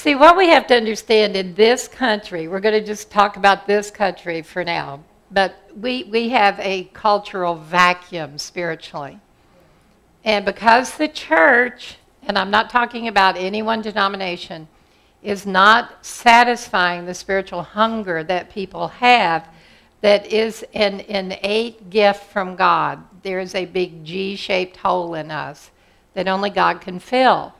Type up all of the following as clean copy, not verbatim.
See, what we have to understand in this country, we're going to just talk about this country for now, but we have a cultural vacuum spiritually. And because the church, and I'm not talking about any one denomination, is not satisfying the spiritual hunger that people have, that is an innate gift from God. There is a big G-shaped hole in us that only God can fill.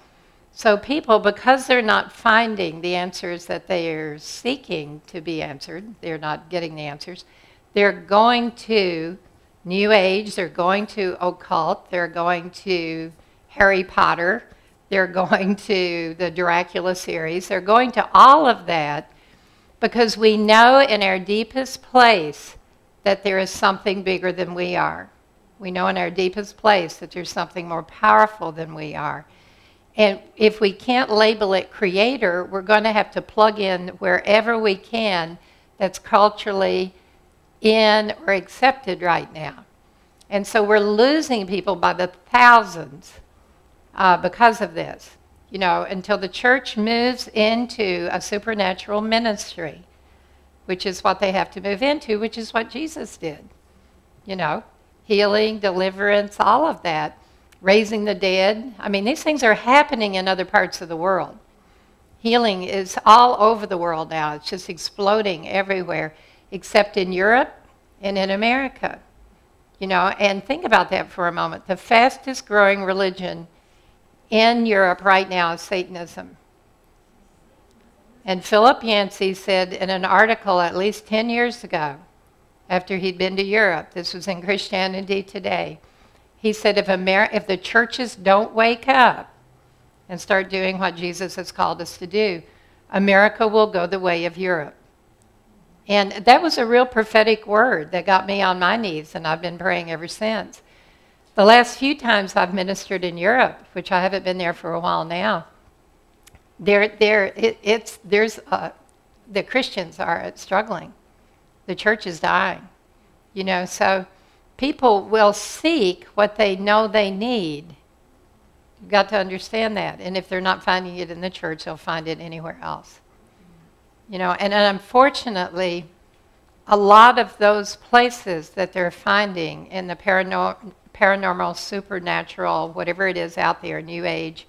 So people, because they're not finding the answers that they are seeking to be answered, they're not getting the answers, they're going to New Age, they're going to occult, they're going to Harry Potter, they're going to the Dracula series, they're going to all of that because we know in our deepest place that there is something bigger than we are. We know in our deepest place that there's something more powerful than we are. And if we can't label it creator, we're going to have to plug in wherever we can that's culturally in or accepted right now. And so we're losing people by the thousands because of this. You know, until the church moves into a supernatural ministry, which is what they have to move into, which is what Jesus did. You know, healing, deliverance, all of that. Raising the dead. I mean, these things are happening in other parts of the world. Healing is all over the world now. It's just exploding everywhere, except in Europe and in America. You know, and think about that for a moment. The fastest growing religion in Europe right now is Satanism. And Philip Yancey said in an article at least 10 years ago, after he'd been to Europe, this was in Christianity Today, he said, if the churches don't wake up and start doing what Jesus has called us to do, America will go the way of Europe. And that was a real prophetic word that got me on my knees, and I've been praying ever since. The last few times I've ministered in Europe, which I haven't been there for a while now, the Christians are struggling. The church is dying. You know, so people will seek what they know they need. You've got to understand that. And if they're not finding it in the church, they'll find it anywhere else. You know, and unfortunately, a lot of those places that they're finding in the paranormal, supernatural, whatever it is out there, New Age,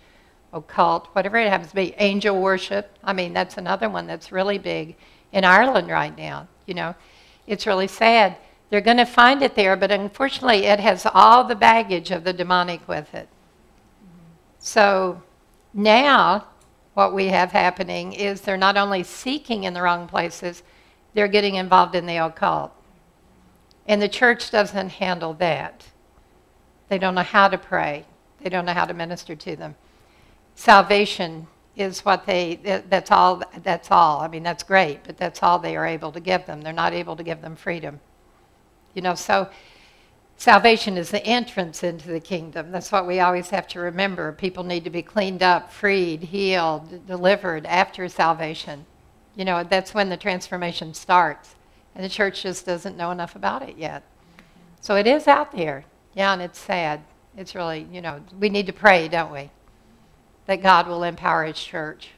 occult, whatever it happens to be, angel worship. I mean, that's another one that's really big in Ireland right now. You know, it's really sad. They're going to find it there, but unfortunately it has all the baggage of the demonic with it. So now what we have happening is they're not only seeking in the wrong places, they're getting involved in the occult. And the church doesn't handle that. They don't know how to pray. They don't know how to minister to them. Salvation is what that's all. I mean, that's great, but that's all they are able to give them. They're not able to give them freedom. You know, so salvation is the entrance into the kingdom. That's what we always have to remember. People need to be cleaned up, freed, healed, delivered after salvation. You know, that's when the transformation starts. And the church just doesn't know enough about it yet. So it is out there. Yeah, and it's sad. It's really, you know, we need to pray, don't we? That God will empower His church.